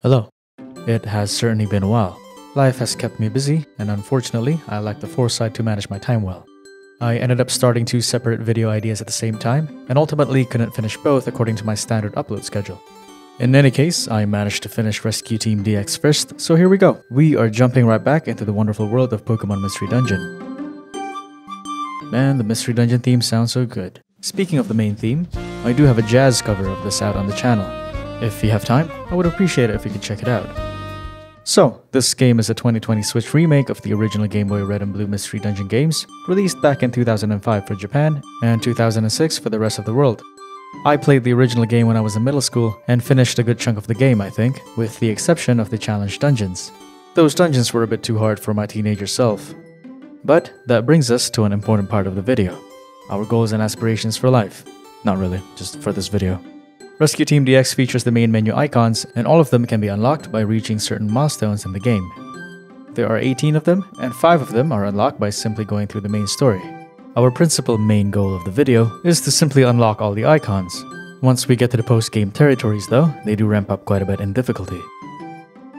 Hello. It has certainly been a while. Life has kept me busy, and unfortunately, I lack the foresight to manage my time well. I ended up starting two separate video ideas at the same time, and ultimately couldn't finish both according to my standard upload schedule. In any case, I managed to finish Rescue Team DX first, so here we go. We are jumping right back into the wonderful world of Pokemon Mystery Dungeon. Man, the Mystery Dungeon theme sounds so good. Speaking of the main theme, I do have a jazz cover of this out on the channel. If you have time, I would appreciate it if you could check it out. So, this game is a 2020 Switch remake of the original Game Boy Red and Blue Mystery Dungeon games, released back in 2005 for Japan and 2006 for the rest of the world. I played the original game when I was in middle school and finished a good chunk of the game, I think, with the exception of the challenge dungeons. Those dungeons were a bit too hard for my teenager self. But that brings us to an important part of the video. Our goals and aspirations for life. Not really, just for this video. Rescue Team DX features the main menu icons, and all of them can be unlocked by reaching certain milestones in the game. There are 18 of them, and 5 of them are unlocked by simply going through the main story. Our principal main goal of the video is to simply unlock all the icons. Once we get to the post-game territories though, they do ramp up quite a bit in difficulty.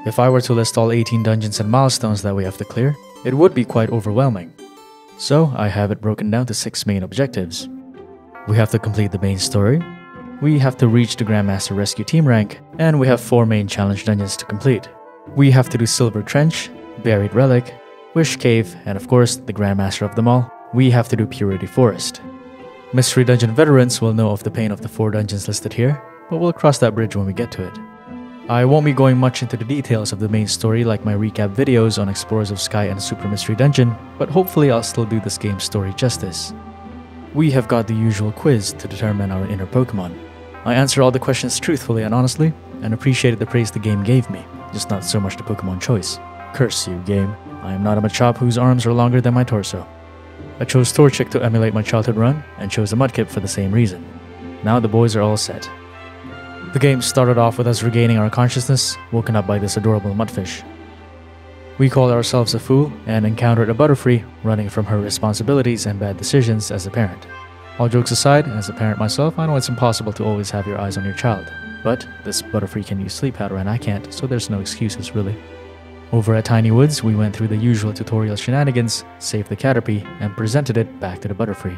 If I were to list all 18 dungeons and milestones that we have to clear, it would be quite overwhelming. So I have it broken down to 6 main objectives. We have to complete the main story, we have to reach the Grandmaster Rescue Team rank, and we have 4 main challenge dungeons to complete. We have to do Silver Trench, Buried Relic, Wish Cave, and of course, the Grandmaster of them all, we have to do Purity Forest. Mystery Dungeon veterans will know of the pain of the 4 dungeons listed here, but we'll cross that bridge when we get to it. I won't be going much into the details of the main story like my recap videos on Explorers of Sky and Super Mystery Dungeon, but hopefully I'll still do this game's story justice. We have got the usual quiz to determine our inner Pokemon. I answered all the questions truthfully and honestly, and appreciated the praise the game gave me, just not so much the Pokemon choice. Curse you, game. I am not a Machop whose arms are longer than my torso. I chose Torchic to emulate my childhood run, and chose a Mudkip for the same reason. Now the boys are all set. The game started off with us regaining our consciousness, woken up by this adorable mudfish. We called ourselves a fool and encountered a Butterfree running from her responsibilities and bad decisions as a parent. All jokes aside, as a parent myself, I know it's impossible to always have your eyes on your child. But this Butterfree can use sleep powder and I can't, so there's no excuses really. Over at Tiny Woods, we went through the usual tutorial shenanigans, saved the Caterpie, and presented it back to the Butterfree.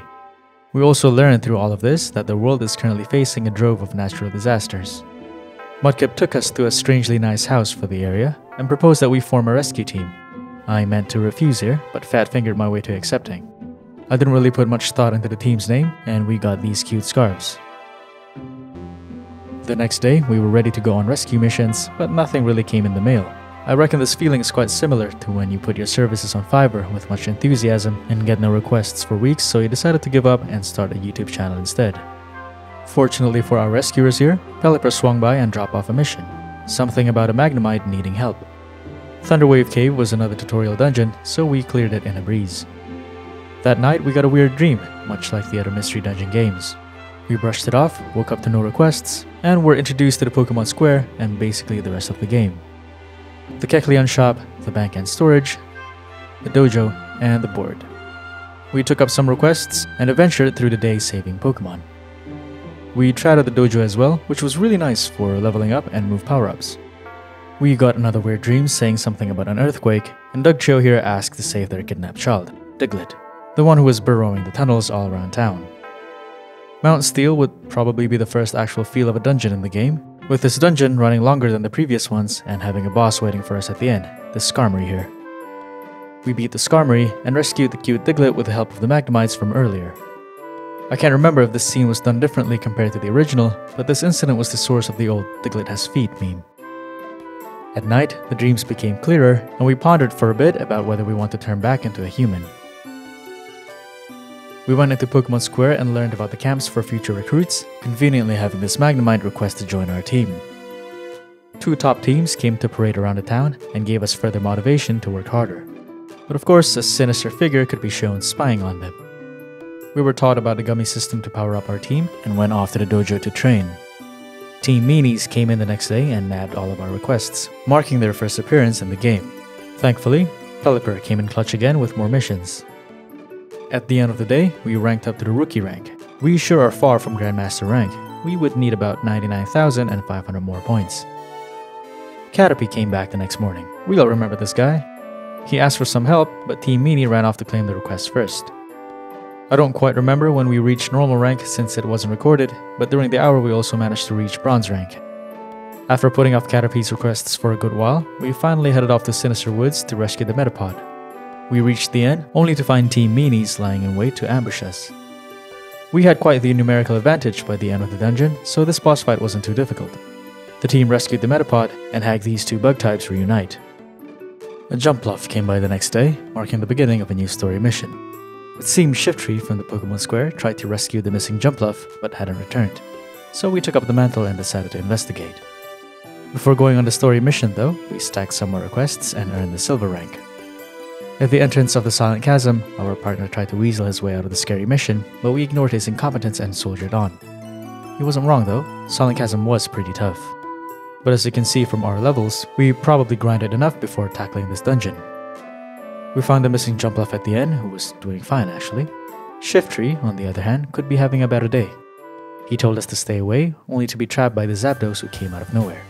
We also learned through all of this that the world is currently facing a drove of natural disasters. Mudkip took us to a strangely nice house for the area and proposed that we form a rescue team. I meant to refuse here, but fat-fingered my way to accepting. I didn't really put much thought into the team's name, and we got these cute scarves. The next day, we were ready to go on rescue missions, but nothing really came in the mail. I reckon this feeling is quite similar to when you put your services on Fiverr with much enthusiasm and get no requests for weeks, so you decided to give up and start a YouTube channel instead. Fortunately for our rescuers here, Pelipper swung by and dropped off a mission. Something about a Magnemite needing help. Thunderwave Cave was another tutorial dungeon, so we cleared it in a breeze. That night we got a weird dream, much like the other Mystery Dungeon games. We brushed it off, woke up to no requests, and were introduced to the Pokemon Square and basically the rest of the game. The Kecleon shop, the bank and storage, the dojo, and the board. We took up some requests and adventured through the day saving Pokemon. We tried out the dojo as well, which was really nice for leveling up and move power-ups. We got another weird dream saying something about an earthquake, and Dugtrio here asked to save their kidnapped child, Diglett, the one who was burrowing the tunnels all around town. Mount Steel would probably be the first actual feel of a dungeon in the game, with this dungeon running longer than the previous ones and having a boss waiting for us at the end, the Skarmory here. We beat the Skarmory and rescued the cute Diglett with the help of the Magnemites from earlier. I can't remember if this scene was done differently compared to the original, but this incident was the source of the old Diglett has feet meme. At night, the dreams became clearer, and we pondered for a bit about whether we want to turn back into a human. We went into Pokemon Square and learned about the camps for future recruits, conveniently having this Magnemite request to join our team. 2 top teams came to parade around the town and gave us further motivation to work harder. But of course, a sinister figure could be shown spying on them. We were taught about the gummy system to power up our team and went off to the dojo to train. Team Meanies came in the next day and nabbed all of our requests, marking their first appearance in the game. Thankfully, Pelipper came in clutch again with more missions. At the end of the day, we ranked up to the rookie rank. We sure are far from Grandmaster rank. We would need about 99,500 more points. Caterpie came back the next morning. We all remember this guy. He asked for some help, but Team Meanie ran off to claim the request first. I don't quite remember when we reached normal rank since it wasn't recorded, but during the hour we also managed to reach bronze rank. After putting off Caterpie's requests for a good while, we finally headed off to Sinister Woods to rescue the Metapod. We reached the end, only to find Team Meanies lying in wait to ambush us. We had quite the numerical advantage by the end of the dungeon, so this boss fight wasn't too difficult. The team rescued the Metapod and had these two bug types reunite. A Jumpluff came by the next day, marking the beginning of a new story mission. It seemed Shiftry from the Pokemon Square tried to rescue the missing Jumpluff but hadn't returned, so we took up the mantle and decided to investigate. Before going on the story mission though, we stacked some more requests and earned the silver rank. At the entrance of the Silent Chasm, our partner tried to weasel his way out of the scary mission, but we ignored his incompetence and soldiered on. He wasn't wrong though, Silent Chasm was pretty tough. But as you can see from our levels, we probably grinded enough before tackling this dungeon. We found the missing Jumpluff at the end, who was doing fine actually. Shiftry, on the other hand, could be having a better day. He told us to stay away, only to be trapped by the Zapdos who came out of nowhere.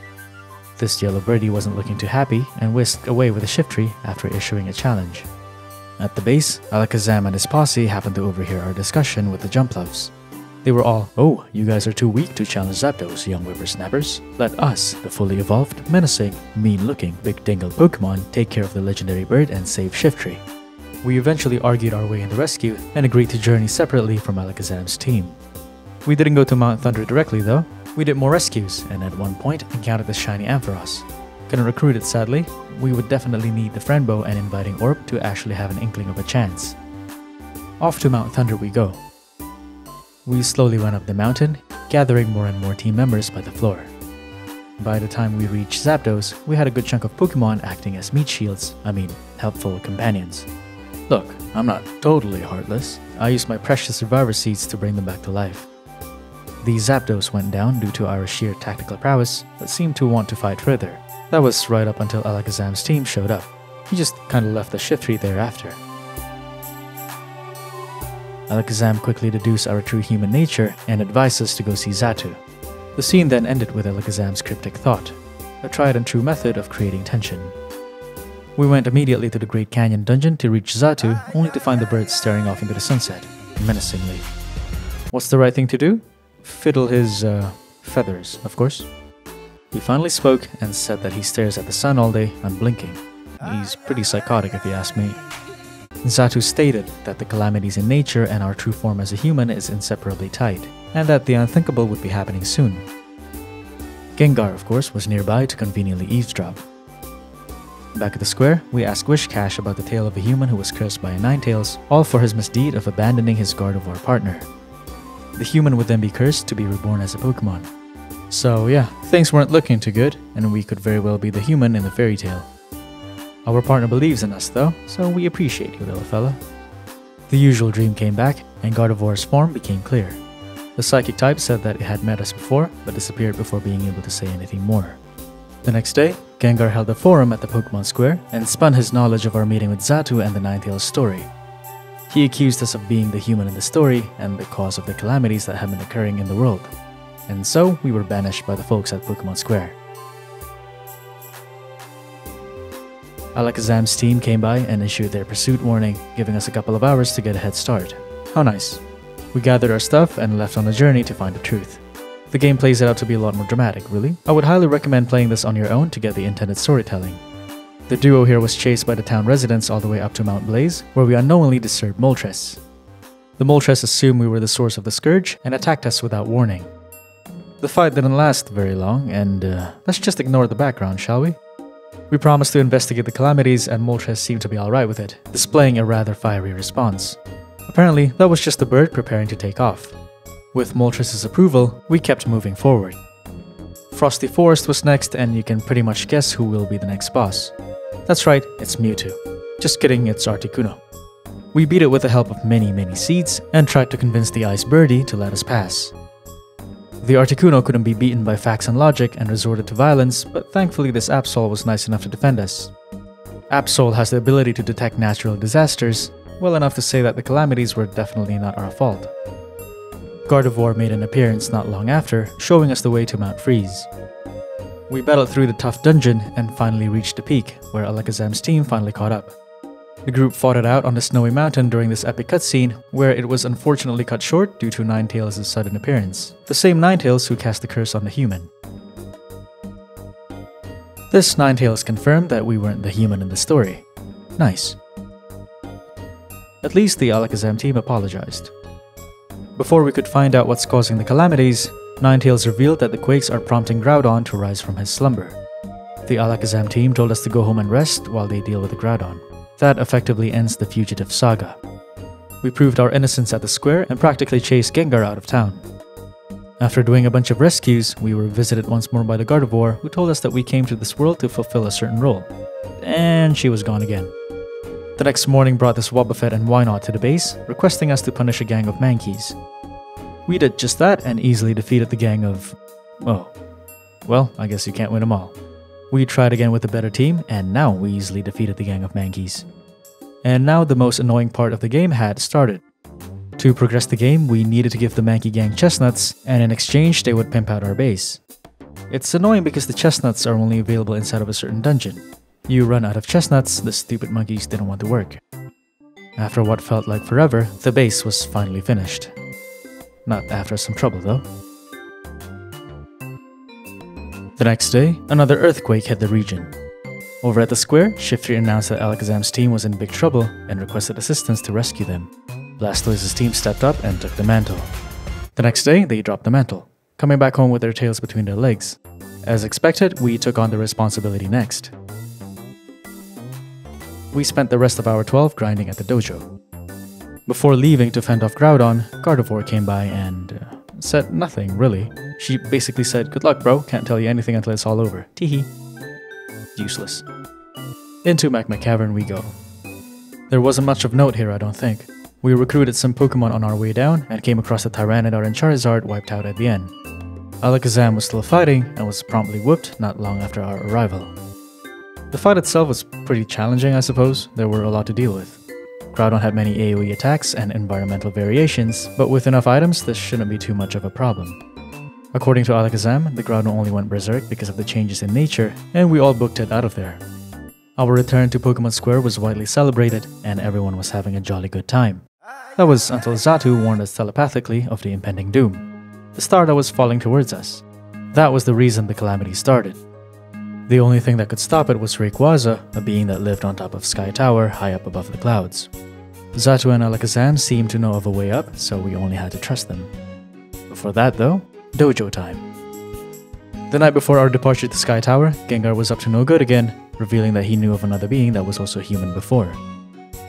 This yellow birdie wasn't looking too happy and whisked away with a Shiftry after issuing a challenge. At the base, Alakazam and his posse happened to overhear our discussion with the Jumpluffs. They were all, "Oh, you guys are too weak to challenge Zapdos, young whippersnappers. Let us, the fully evolved, menacing, mean-looking, big dingle Pokemon, take care of the legendary bird and save Shiftry." We eventually argued our way in the rescue and agreed to journey separately from Alakazam's team. We didn't go to Mount Thunder directly though. We did more rescues and at one point encountered the shiny Ampharos. Couldn't recruit it sadly. We would definitely need the friend bow and inviting orb to actually have an inkling of a chance. Off to Mount Thunder we go. We slowly went up the mountain, gathering more and more team members by the floor. By the time we reached Zapdos, we had a good chunk of Pokemon acting as meat shields, helpful companions. Look, I'm not totally heartless. I used my precious survivor seeds to bring them back to life. The Zapdos went down due to our sheer tactical prowess, but seemed to want to fight further. That was right up until Alakazam's team showed up. He just kinda left the Shiftry thereafter. Alakazam quickly deduced our true human nature and advised us to go see Xatu. The scene then ended with Alakazam's cryptic thought, a tried and true method of creating tension. We went immediately to the Great Canyon dungeon to reach Xatu, only to find the bird staring off into the sunset, menacingly. What's the right thing to do? Fiddle his, feathers, of course. We finally spoke and said that he stares at the sun all day, unblinking. He's pretty psychotic if you ask me. Xatu stated that the calamities in nature and our true form as a human is inseparably tied, and that the unthinkable would be happening soon. Gengar, of course, was nearby to conveniently eavesdrop. Back at the square, we asked Wishcash about the tale of a human who was cursed by a Ninetales, all for his misdeed of abandoning his Gardevoir partner. The human would then be cursed to be reborn as a Pokemon. So yeah, things weren't looking too good, and we could very well be the human in the fairy tale. Our partner believes in us though, so we appreciate you, little fella. The usual dream came back, and Gardevoir's form became clear. The psychic type said that it had met us before, but disappeared before being able to say anything more. The next day, Gengar held a forum at the Pokemon Square and spun his knowledge of our meeting with Xatu and the Ninetales story. He accused us of being the human in the story and the cause of the calamities that have been occurring in the world. And so, we were banished by the folks at Pokemon Square. Alakazam's team came by and issued their pursuit warning, giving us a couple of hours to get a head start. How nice. We gathered our stuff and left on a journey to find the truth. The game plays it out to be a lot more dramatic, really. I would highly recommend playing this on your own to get the intended storytelling. The duo here was chased by the town residents all the way up to Mount Blaze, where we unknowingly disturbed Moltres. The Moltres assumed we were the source of the Scourge and attacked us without warning. The fight didn't last very long, and let's just ignore the background, shall we? We promised to investigate the calamities, and Moltres seemed to be alright with it, displaying a rather fiery response. Apparently, that was just the bird preparing to take off. With Moltres' approval, we kept moving forward. Frosty Forest was next, and you can pretty much guess who will be the next boss. That's right, it's Mewtwo. Just kidding, it's Articuno. We beat it with the help of many seeds, and tried to convince the Ice Birdie to let us pass. The Articuno couldn't be beaten by facts and logic and resorted to violence, but thankfully this Absol was nice enough to defend us. Absol has the ability to detect natural disasters, well enough to say that the calamities were definitely not our fault. Gardevoir made an appearance not long after, showing us the way to Mount Freeze. We battled through the tough dungeon and finally reached the peak, where Alakazam's team finally caught up. The group fought it out on the snowy mountain during this epic cutscene, where it was unfortunately cut short due to Ninetales' sudden appearance. The same Ninetales who cast the curse on the human. This Ninetales confirmed that we weren't the human in the story. Nice. At least the Alakazam team apologized. Before we could find out what's causing the calamities, Ninetales revealed that the quakes are prompting Groudon to rise from his slumber. The Alakazam team told us to go home and rest while they deal with the Groudon. That effectively ends the fugitive saga. We proved our innocence at the square and practically chased Gengar out of town. After doing a bunch of rescues, we were visited once more by the Gardevoir, who told us that we came to this world to fulfill a certain role. And she was gone again. The next morning brought this Wobbuffet and Wynot to the base, requesting us to punish a gang of Mankeys. We did just that and easily defeated the gang of... oh. Well, I guess you can't win them all. We tried again with a better team, and now we easily defeated the gang of Mankeys. And now the most annoying part of the game had started. To progress the game, we needed to give the Mankey gang chestnuts, and in exchange they would pimp out our base. It's annoying because the chestnuts are only available inside of a certain dungeon. You run out of chestnuts, the stupid monkeys didn't want to work. After what felt like forever, the base was finally finished. Not after some trouble though. The next day, another earthquake hit the region. Over at the square, Shifty announced that Alakazam's team was in big trouble and requested assistance to rescue them. Blastoise's team stepped up and took the mantle. The next day, they dropped the mantle, coming back home with their tails between their legs. As expected, we took on the responsibility next. We spent the rest of our 12 grinding at the dojo. Before leaving to fend off Groudon, Gardevoir came by and said nothing, really. She basically said, "Good luck, bro. Can't tell you anything until it's all over. Teehee." Useless. Into Magma Cavern we go. There wasn't much of note here, I don't think. We recruited some Pokemon on our way down and came across a Tyranitar and Charizard wiped out at the end. Alakazam was still fighting and was promptly whooped not long after our arrival. The fight itself was pretty challenging, I suppose. There were a lot to deal with. Groudon had many AoE attacks and environmental variations, but with enough items, this shouldn't be too much of a problem. According to Alakazam, the Groudon only went berserk because of the changes in nature, and we all booked it out of there. Our return to Pokemon Square was widely celebrated, and everyone was having a jolly good time. That was until Xatu warned us telepathically of the impending doom, the star that was falling towards us. That was the reason the calamity started. The only thing that could stop it was Rayquaza, a being that lived on top of Sky Tower high up above the clouds. Xatu and Alakazam seemed to know of a way up, so we only had to trust them. Before that though, dojo time. The night before our departure to Sky Tower, Gengar was up to no good again, revealing that he knew of another being that was also human before.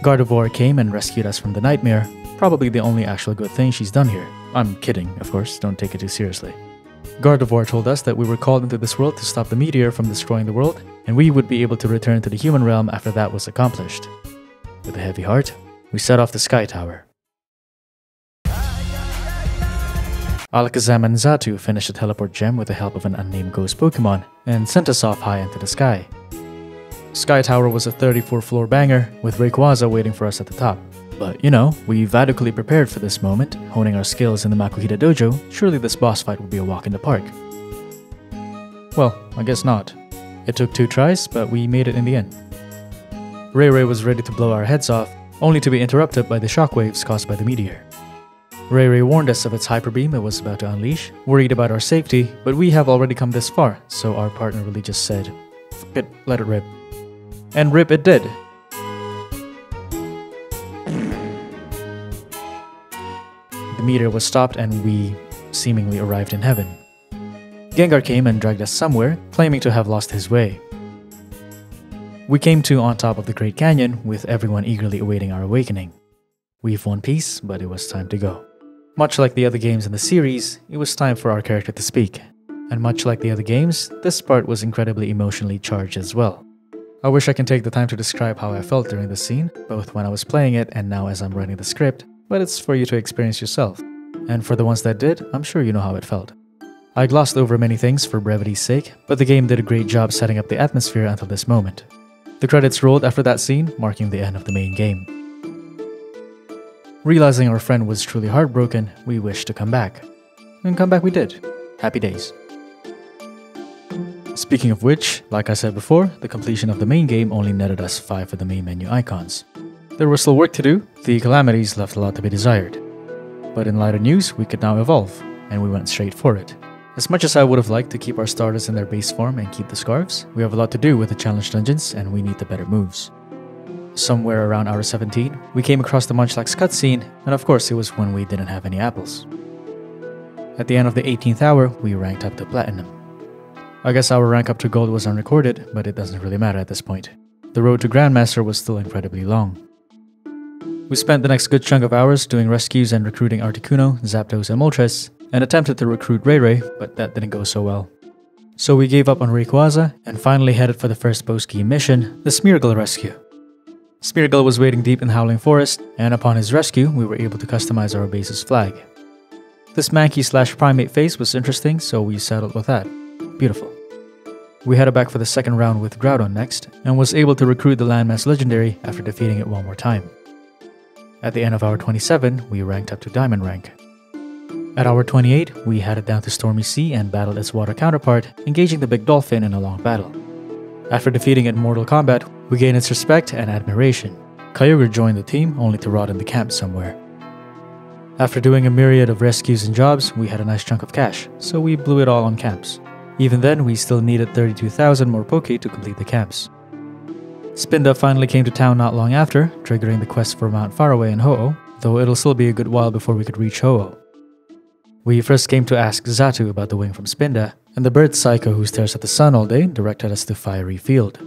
Gardevoir came and rescued us from the nightmare, probably the only actual good thing she's done here. I'm kidding, of course, don't take it too seriously. Gardevoir told us that we were called into this world to stop the meteor from destroying the world, and we would be able to return to the human realm after that was accomplished. With a heavy heart, we set off to Sky Tower. Alakazam and Xatu finished the teleport gem with the help of an unnamed ghost Pokemon, and sent us off high into the sky. Sky Tower was a 34th floor banger, with Rayquaza waiting for us at the top. But, you know, we adequately prepared for this moment, honing our skills in the Makuhita Dojo. Surely this boss fight would be a walk in the park. Well, I guess not. It took 2 tries, but we made it in the end. Ray was ready to blow our heads off, only to be interrupted by the shockwaves caused by the meteor. Ray warned us of its hyper beam it was about to unleash, worried about our safety, but we have already come this far, so our partner really just said, "Fuck it, let it rip." And rip it did. The meteor was stopped and we seemingly arrived in heaven. Gengar came and dragged us somewhere, claiming to have lost his way. We came to on top of the Great Canyon, with everyone eagerly awaiting our awakening. We've won peace, but it was time to go. Much like the other games in the series, it was time for our character to speak. And much like the other games, this part was incredibly emotionally charged as well. I wish I can take the time to describe how I felt during this scene, both when I was playing it and now as I'm writing the script, but it's for you to experience yourself. And for the ones that did, I'm sure you know how it felt. I glossed over many things for brevity's sake, but the game did a great job setting up the atmosphere until this moment. The credits rolled after that scene, marking the end of the main game. Realizing our friend was truly heartbroken, we wished to come back. And come back we did. Happy days. Speaking of which, like I said before, the completion of the main game only netted us 5 of the main menu icons. There was still work to do, the calamities left a lot to be desired. But in lighter news, we could now evolve, and we went straight for it. As much as I would have liked to keep our starters in their base form and keep the scarves, we have a lot to do with the challenge dungeons and we need the better moves. Somewhere around hour 17, we came across the Munchlax cutscene, and of course it was when we didn't have any apples. At the end of the 18th hour, we ranked up to Platinum. I guess our rank up to Gold was unrecorded, but it doesn't really matter at this point. The road to Grandmaster was still incredibly long. We spent the next good chunk of hours doing rescues and recruiting Articuno, Zapdos, and Moltres, and attempted to recruit Ray Ray, but that didn't go so well. So we gave up on Rayquaza and finally headed for the first post-game mission, the Smeargle rescue. Smeargle was waiting deep in the Howling Forest, and upon his rescue, we were able to customize our base's flag. This Mankey/Primate face was interesting, so we settled with that. Beautiful. We headed back for the second round with Groudon next, and was able to recruit the Landmass Legendary after defeating it one more time. At the end of hour 27, we ranked up to Diamond rank. At hour 28, we headed down to Stormy Sea and battled its water counterpart, engaging the Big Dolphin in a long battle. After defeating it in mortal combat, we gained its respect and admiration. Kyogre joined the team, only to rot in the camp somewhere. After doing a myriad of rescues and jobs, we had a nice chunk of cash, so we blew it all on camps. Even then, we still needed 32,000 more Poke to complete the camps. Spinda finally came to town not long after, triggering the quest for Mount Faraway and Ho-Oh, though it'll still be a good while before we could reach Ho-Oh. We first came to ask Xatu about the wing from Spinda, and the bird Psycho who stares at the sun all day directed us to Fiery Field.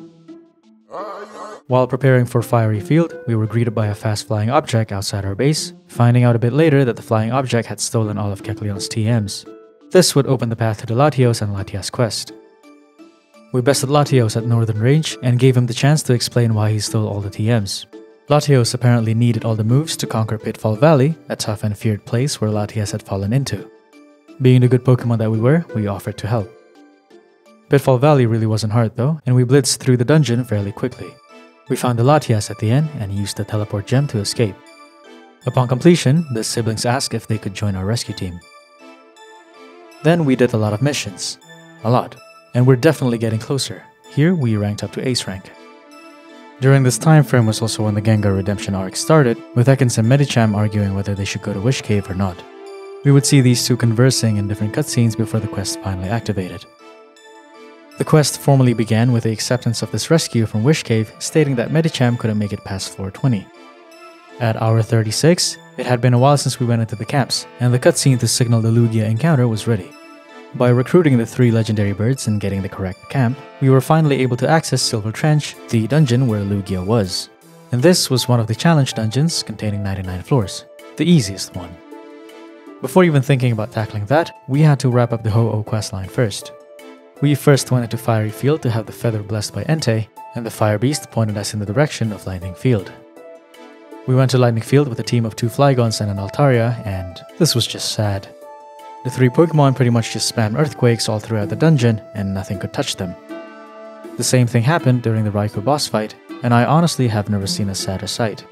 While preparing for Fiery Field, we were greeted by a fast-flying object outside our base, finding out a bit later that the flying object had stolen all of Kecleon's TMs. This would open the path to the Latios and Latias quest. We bested Latios at Northern Range and gave him the chance to explain why he stole all the TMs. Latios apparently needed all the moves to conquer Pitfall Valley, a tough and feared place where Latias had fallen into. Being the good Pokemon that we were, we offered to help. Pitfall Valley really wasn't hard though, and we blitzed through the dungeon fairly quickly. We found the Latias at the end and used the teleport gem to escape. Upon completion, the siblings asked if they could join our rescue team. Then we did a lot of missions. A lot. And we're definitely getting closer. Here we ranked up to Ace rank. During this time frame was also when the Gengar redemption arc started, with Ekans and Medicham arguing whether they should go to Wish Cave or not. We would see these two conversing in different cutscenes before the quest finally activated. The quest formally began with the acceptance of this rescue from Wish Cave, stating that Medicham couldn't make it past floor 20. At hour 36, it had been a while since we went into the camps, and the cutscene to signal the Lugia encounter was ready. By recruiting the 3 legendary birds and getting the correct camp, we were finally able to access Silver Trench, the dungeon where Lugia was. And this was one of the challenge dungeons containing 99 floors, the easiest one. Before even thinking about tackling that, we had to wrap up the Ho-Oh questline first. We first went into Fiery Field to have the feather blessed by Entei, and the Fire Beast pointed us in the direction of Lightning Field. We went to Lightning Field with a team of 2 Flygons and an Altaria, and this was just sad. The 3 Pokemon pretty much just spammed earthquakes all throughout the dungeon, and nothing could touch them. The same thing happened during the Raikou boss fight, and I honestly have never seen a sadder sight.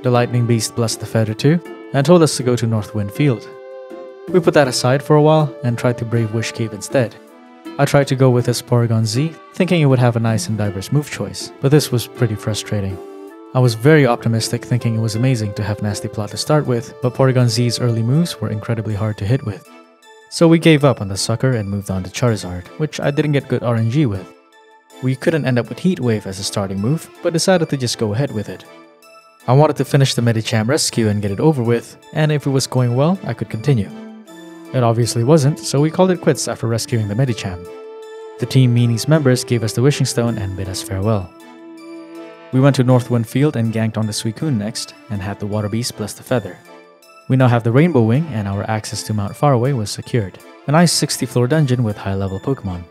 The Lightning Beast blessed the feather too, and told us to go to Northwind Field. We put that aside for a while, and tried to brave Wish Cave instead. I tried to go with his Porygon Z, thinking it would have a nice and diverse move choice, but this was pretty frustrating. I was very optimistic, thinking it was amazing to have Nasty Plot to start with, but Porygon Z's early moves were incredibly hard to hit with. So we gave up on the sucker and moved on to Charizard, which I didn't get good RNG with. We couldn't end up with Heat Wave as a starting move, but decided to just go ahead with it. I wanted to finish the Medicham rescue and get it over with, and if it was going well, I could continue. It obviously wasn't, so we called it quits after rescuing the Medicham. The Team Meanies members gave us the Wishing Stone and bid us farewell. We went to Northwind Field and ganked on the Suicune next, and had the Water Beast bless the feather. We now have the Rainbow Wing, and our access to Mount Faraway was secured. A nice 60-floor dungeon with high-level Pokemon.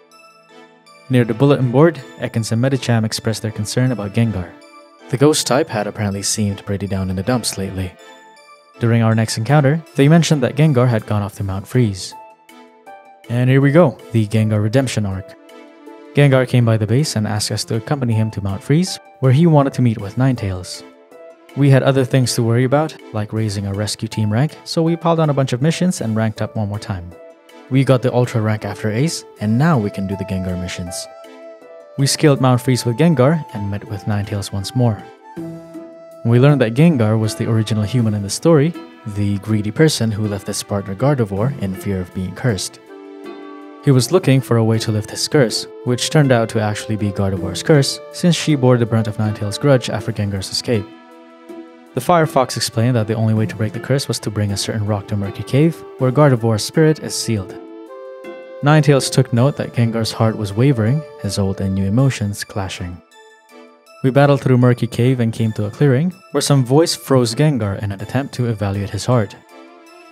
Near the bulletin board, Ekans and Medicham expressed their concern about Gengar. The Ghost type had apparently seemed pretty down in the dumps lately. During our next encounter, they mentioned that Gengar had gone off to Mount Freeze. And here we go, the Gengar redemption arc. Gengar came by the base and asked us to accompany him to Mount Freeze, where he wanted to meet with Ninetales. We had other things to worry about, like raising our rescue team rank, so we piled on a bunch of missions and ranked up one more time. We got the Ultra rank after Ace, and now we can do the Gengar missions. We scaled Mount Freeze with Gengar and met with Ninetales once more. We learned that Gengar was the original human in the story, the greedy person who left his partner Gardevoir in fear of being cursed. He was looking for a way to lift his curse, which turned out to actually be Gardevoir's curse, since she bore the brunt of Ninetales' grudge after Gengar's escape. The Fire Fox explained that the only way to break the curse was to bring a certain rock to Murky Cave, where Gardevoir's spirit is sealed. Ninetales took note that Gengar's heart was wavering, his old and new emotions clashing. We battled through Murky Cave and came to a clearing, where some voice froze Gengar in an attempt to evaluate his heart.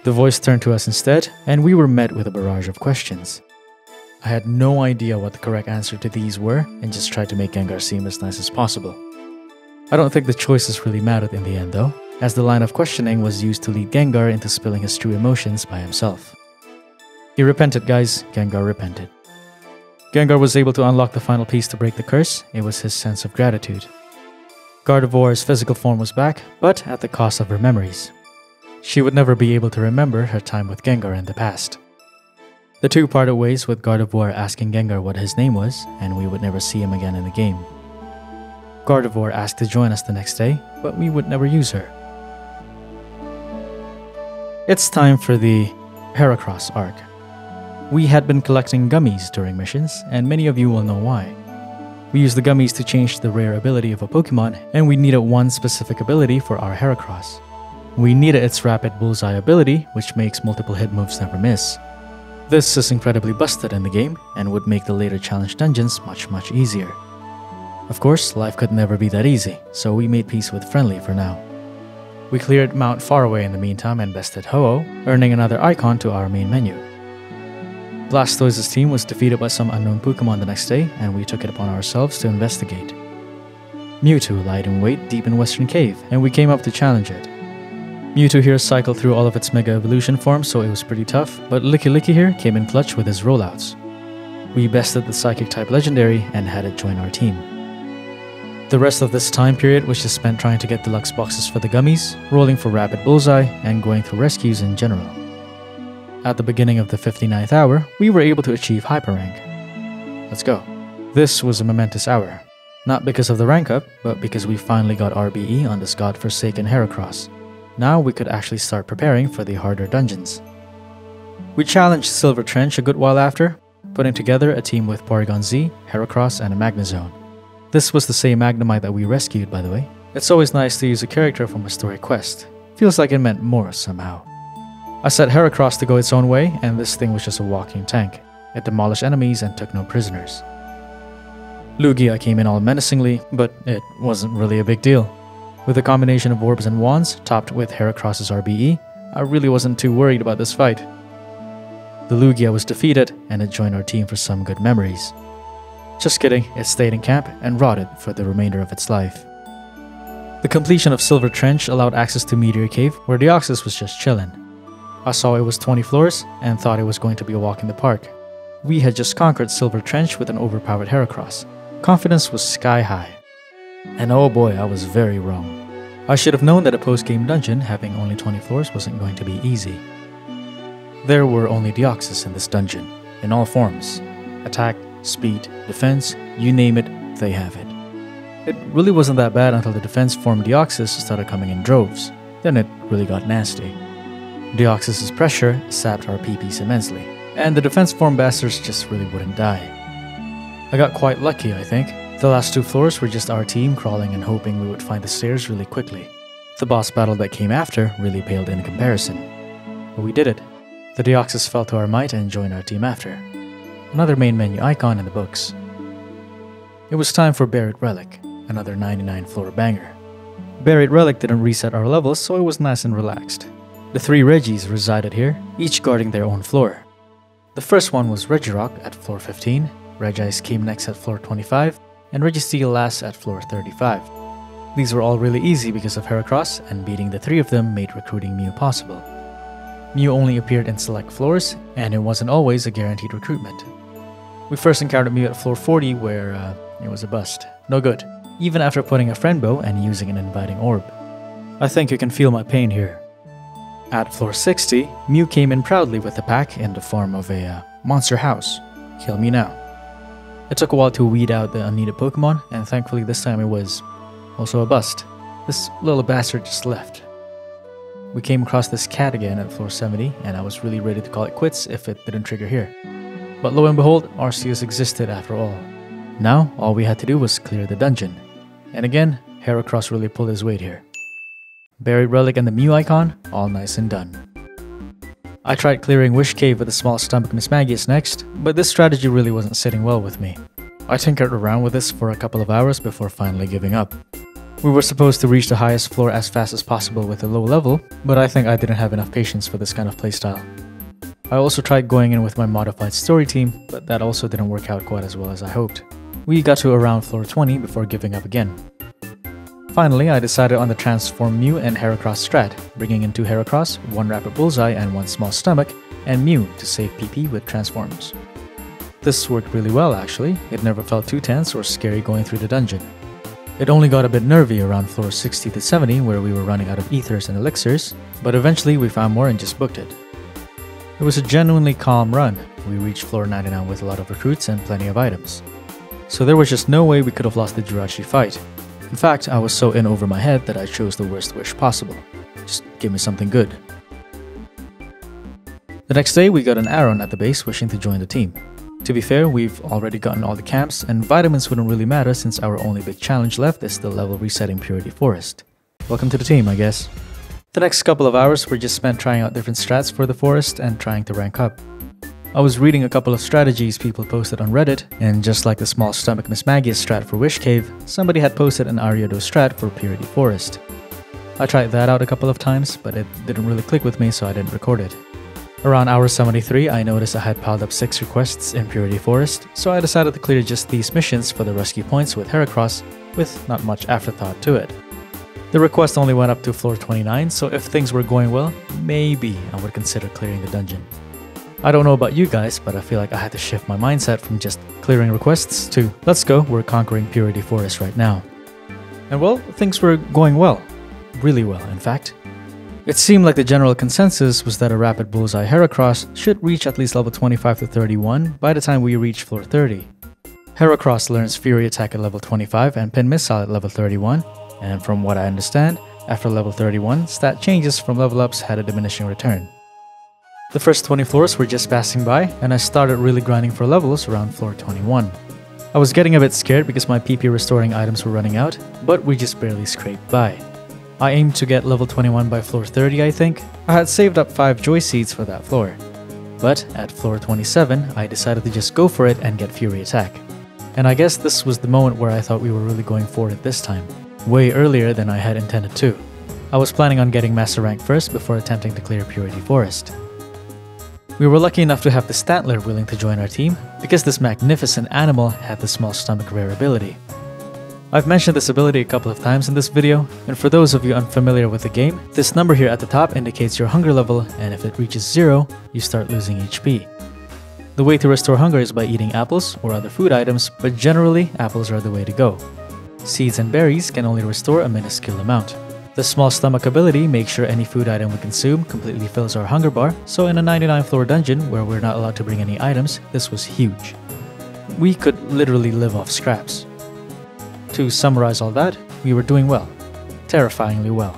The voice turned to us instead, and we were met with a barrage of questions. I had no idea what the correct answer to these were, and just tried to make Gengar seem as nice as possible. I don't think the choices really mattered in the end though, as the line of questioning was used to lead Gengar into spilling his true emotions by himself. He repented, guys. Gengar repented. Gengar was able to unlock the final piece to break the curse. It was his sense of gratitude. Gardevoir's physical form was back, but at the cost of her memories. She would never be able to remember her time with Gengar in the past. The two parted ways, with Gardevoir asking Gengar what his name was, and we would never see him again in the game. Gardevoir asked to join us the next day, but we would never use her. It's time for the Heracross arc. We had been collecting gummies during missions, and many of you will know why. We used the gummies to change the rare ability of a Pokemon, and we needed one specific ability for our Heracross. We needed its rapid bullseye ability, which makes multiple hit moves never miss. This is incredibly busted in the game, and would make the later challenge dungeons much easier. Of course, life could never be that easy, so we made peace with Friendly for now. We cleared Mount Faraway in the meantime and bested Ho-Oh, earning another icon to our main menu. Blastoise's team was defeated by some unknown Pokemon the next day, and we took it upon ourselves to investigate. Mewtwo lied in wait deep in Western Cave, and we came up to challenge it. Mewtwo here cycled through all of its Mega Evolution forms, so it was pretty tough, but Licky here came in clutch with his rollouts. We bested the Psychic-type Legendary and had it join our team. The rest of this time period was just spent trying to get deluxe boxes for the gummies, rolling for Rapid Bullseye, and going through rescues in general. At the beginning of the 59th hour, we were able to achieve Hyper Rank. Let's go. This was a momentous hour. Not because of the rank up, but because we finally got RBE on this godforsaken Heracross. Now we could actually start preparing for the harder dungeons. We challenged Silver Trench a good while after, putting together a team with Porygon Z, Heracross, and a Magnezone. This was the same Magnemite that we rescued, by the way. It's always nice to use a character from a story quest. Feels like it meant more somehow. I set Heracross to go its own way, and this thing was just a walking tank. It demolished enemies and took no prisoners. Lugia came in all menacingly, but it wasn't really a big deal. With a combination of orbs and wands, topped with Heracross's RBE, I really wasn't too worried about this fight. The Lugia was defeated, and it joined our team for some good memories. Just kidding, it stayed in camp and rotted for the remainder of its life. The completion of Silver Trench allowed access to Meteor Cave, where Deoxys was just chillin'. I saw it was 20 floors and thought it was going to be a walk in the park. We had just conquered Silver Trench with an overpowered Heracross. Confidence was sky high. And oh boy, I was very wrong. I should have known that a post-game dungeon having only 20 floors wasn't going to be easy. There were only Deoxys in this dungeon, in all forms. Attack, speed, defense, you name it, they have it. It really wasn't that bad until the defense form Deoxys started coming in droves. Then it really got nasty. Deoxys' pressure sapped our PPs immensely, and the defense form bastards just really wouldn't die. I got quite lucky, I think. The last two floors were just our team crawling and hoping we would find the stairs really quickly. The boss battle that came after really paled in comparison. But we did it. The Deoxys fell to our might and joined our team after. Another main menu icon in the books. It was time for Buried Relic, another 99 floor banger. Buried Relic didn't reset our levels, so it was nice and relaxed. The three Regis resided here, each guarding their own floor. The first one was Regirock at floor 15, Regice came next at floor 25, and Registeel last at floor 35. These were all really easy because of Heracross, and beating the three of them made recruiting Mew possible. Mew only appeared in select floors, and it wasn't always a guaranteed recruitment. We first encountered Mew at floor 40 where it was a bust. No good, even after putting a friend bow and using an inviting orb. I think you can feel my pain here. At floor 60, Mew came in proudly with the pack in the form of a monster house. Kill me now. It took a while to weed out the unneeded Pokemon, and thankfully this time it was also a bust. This little bastard just left. We came across this cat again at floor 70, and I was really ready to call it quits if it didn't trigger here. But lo and behold, Arceus existed after all. Now, all we had to do was clear the dungeon. And again, Heracross really pulled his weight here. Buried Relic and the Mew icon, all nice and done. I tried clearing Wish Cave with a small stomach Mismagius next, but this strategy really wasn't sitting well with me. I tinkered around with this for a couple of hours before finally giving up. We were supposed to reach the highest floor as fast as possible with a low level, but I think I didn't have enough patience for this kind of playstyle. I also tried going in with my modified story team, but that also didn't work out quite as well as I hoped. We got to around floor 20 before giving up again. Finally, I decided on the Transform Mew and Heracross strat, bringing in 2 Heracross, 1 Rapid Bullseye and 1 Small Stomach, and Mew to save PP with Transforms. This worked really well actually, it never felt too tense or scary going through the dungeon. It only got a bit nervy around floor 60 to 70 where we were running out of ethers and elixirs, but eventually we found more and just booked it. It was a genuinely calm run. We reached floor 99 with a lot of recruits and plenty of items. So there was just no way we could have lost the Jirachi fight. In fact, I was so in over my head that I chose the worst wish possible. Just give me something good. The next day, we got an Aron at the base wishing to join the team. To be fair, we've already gotten all the camps, and vitamins wouldn't really matter since our only big challenge left is the level resetting Purity Forest. Welcome to the team, I guess. The next couple of hours were just spent trying out different strats for the forest and trying to rank up. I was reading a couple of strategies people posted on Reddit, and just like the Small Stomach Mismagius strat for Wish Cave, somebody had posted an Ariado strat for Purity Forest. I tried that out a couple of times, but it didn't really click with me, so I didn't record it. Around hour 73, I noticed I had piled up 6 requests in Purity Forest, so I decided to clear just these missions for the rescue points with Heracross, with not much afterthought to it. The request only went up to floor 29, so if things were going well, maybe I would consider clearing the dungeon. I don't know about you guys, but I feel like I had to shift my mindset from just clearing requests to, let's go, we're conquering Purity Forest right now. And well, things were going well. Really well, in fact. It seemed like the general consensus was that a Rapid Bullseye Heracross should reach at least level 25 to 31 by the time we reach floor 30. Heracross learns Fury Attack at level 25 and Pin Missile at level 31, and from what I understand, after level 31, stat changes from level ups had a diminishing return. The first 20 floors were just passing by, and I started really grinding for levels around floor 21. I was getting a bit scared because my PP restoring items were running out, but we just barely scraped by. I aimed to get level 21 by floor 30, I think. I had saved up 5 Joy Seeds for that floor. But at floor 27, I decided to just go for it and get Fury Attack. And I guess this was the moment where I thought we were really going for it this time. Way earlier than I had intended to. I was planning on getting Master Rank first before attempting to clear Purity Forest. We were lucky enough to have the Stantler willing to join our team, because this magnificent animal had the Small Stomach rare ability. I've mentioned this ability a couple of times in this video, and for those of you unfamiliar with the game, this number here at the top indicates your hunger level, and if it reaches 0, you start losing HP. The way to restore hunger is by eating apples or other food items, but generally, apples are the way to go. Seeds and berries can only restore a minuscule amount. The Small Stomach ability makes sure any food item we consume completely fills our hunger bar, so in a 99 floor dungeon where we're not allowed to bring any items, this was huge. We could literally live off scraps. To summarize all that, we were doing well. Terrifyingly well.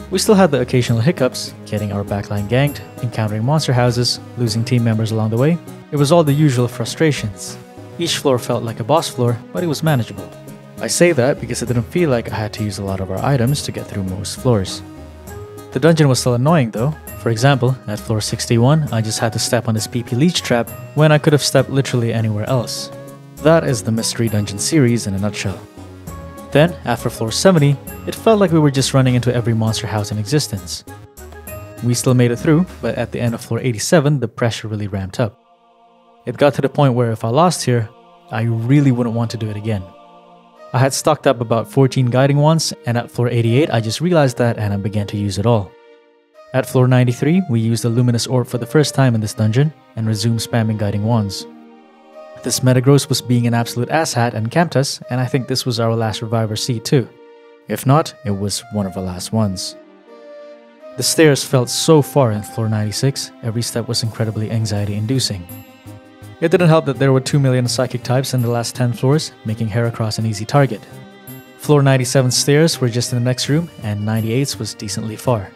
We still had the occasional hiccups, getting our backline ganked, encountering monster houses, losing team members along the way. It was all the usual frustrations. Each floor felt like a boss floor, but it was manageable. I say that because it didn't feel like I had to use a lot of our items to get through most floors. The dungeon was still annoying though. For example, at floor 61, I just had to step on this PP leech trap when I could have stepped literally anywhere else. That is the Mystery Dungeon series in a nutshell. Then, after floor 70, it felt like we were just running into every monster house in existence. We still made it through, but at the end of floor 87, the pressure really ramped up. It got to the point where if I lost here, I really wouldn't want to do it again. I had stocked up about 14 guiding wands, and at floor 88 I just realized that and I began to use it all. At floor 93, we used the Luminous Orb for the first time in this dungeon, and resumed spamming guiding wands. This Metagross was being an absolute asshat and camped us, and I think this was our last Reviver seed too. If not, it was one of our last ones. The stairs felt so far in floor 96, every step was incredibly anxiety-inducing. It didn't help that there were 2 million psychic types in the last 10 floors, making Heracross an easy target. Floor 97's stairs were just in the next room, and 98's was decently far.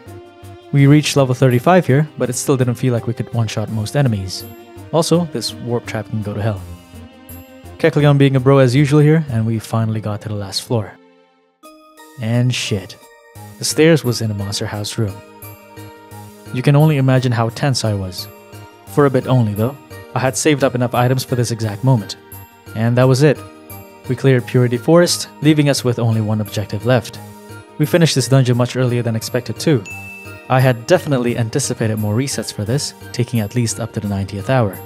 We reached level 35 here, but it still didn't feel like we could one-shot most enemies. Also, this warp trap can go to hell. Kecleon being a bro as usual here, and we finally got to the last floor. And shit. The stairs was in a monster house room. You can only imagine how tense I was. For a bit only though. I had saved up enough items for this exact moment. And that was it. We cleared Purity Forest, leaving us with only one objective left. We finished this dungeon much earlier than expected too. I had definitely anticipated more resets for this, taking at least up to the 90th hour.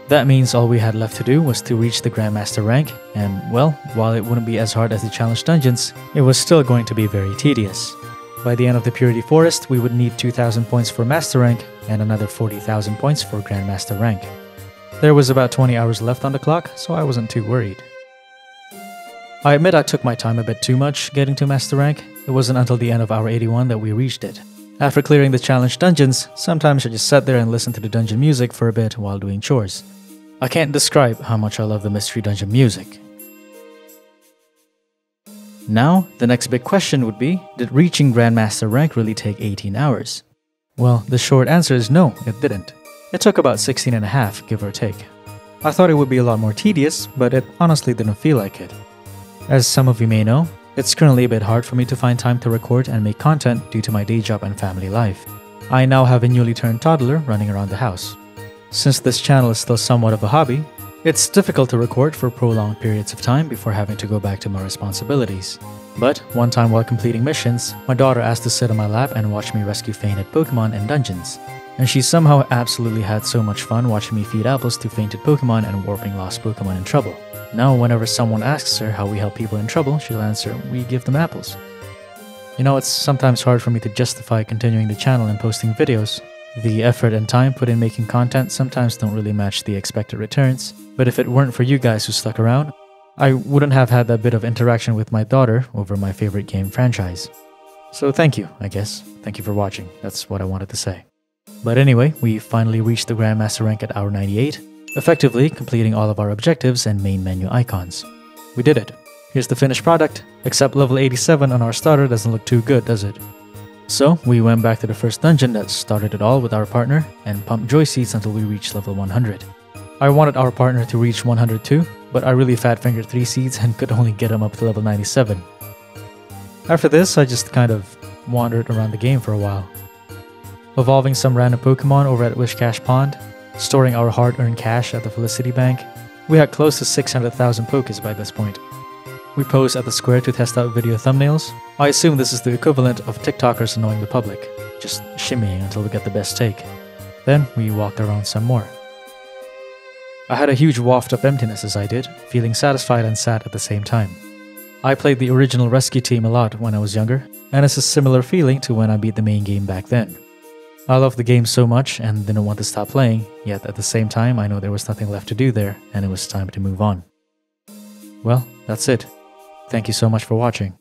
That means all we had left to do was to reach the Grandmaster rank, and well, while it wouldn't be as hard as the challenge dungeons, it was still going to be very tedious. By the end of the Purity Forest, we would need 2,000 points for Master rank and another 40,000 points for Grandmaster rank. There was about 20 hours left on the clock, so I wasn't too worried. I admit I took my time a bit too much getting to Master rank. It wasn't until the end of hour 81 that we reached it. After clearing the challenge dungeons, sometimes I just sat there and listened to the dungeon music for a bit while doing chores. I can't describe how much I love the mystery dungeon music. Now, the next big question would be, did reaching Grandmaster rank really take 18 hours? Well, the short answer is no, it didn't. It took about 16 and a half, give or take. I thought it would be a lot more tedious, but it honestly didn't feel like it. As some of you may know, it's currently a bit hard for me to find time to record and make content due to my day job and family life. I now have a newly turned toddler running around the house. Since this channel is still somewhat of a hobby, it's difficult to record for prolonged periods of time before having to go back to my responsibilities. But one time while completing missions, my daughter asked to sit on my lap and watch me rescue fainted Pokemon in dungeons. And she somehow absolutely had so much fun watching me feed apples to fainted Pokemon and warping lost Pokemon in trouble. Now whenever someone asks her how we help people in trouble, she'll answer, we give them apples. You know, it's sometimes hard for me to justify continuing the channel and posting videos. The effort and time put in making content sometimes don't really match the expected returns, but if it weren't for you guys who stuck around, I wouldn't have had that bit of interaction with my daughter over my favorite game franchise. So thank you, I guess. Thank you for watching, that's what I wanted to say. But anyway, we finally reached the Grandmaster rank at hour 98, effectively completing all of our objectives and main menu icons. We did it. Here's the finished product, except level 87 on our starter doesn't look too good, does it? So, we went back to the first dungeon that started it all with our partner, and pumped joy seeds until we reached level 100. I wanted our partner to reach 100 too, but I really fat-fingered 3 seeds and could only get him up to level 97. After this, I just kind of wandered around the game for a while. Evolving some random Pokemon over at Wishcash Pond, storing our hard-earned cash at the Felicity Bank. We had close to 600,000 Pokés by this point. We posed at the square to test out video thumbnails. I assume this is the equivalent of TikTokers annoying the public, just shimmying until we get the best take. Then we walked around some more. I had a huge waft of emptiness as I did, feeling satisfied and sad at the same time. I played the original rescue team a lot when I was younger, and it's a similar feeling to when I beat the main game back then. I loved the game so much and didn't want to stop playing, yet at the same time I know there was nothing left to do there and it was time to move on. Well, that's it. Thank you so much for watching.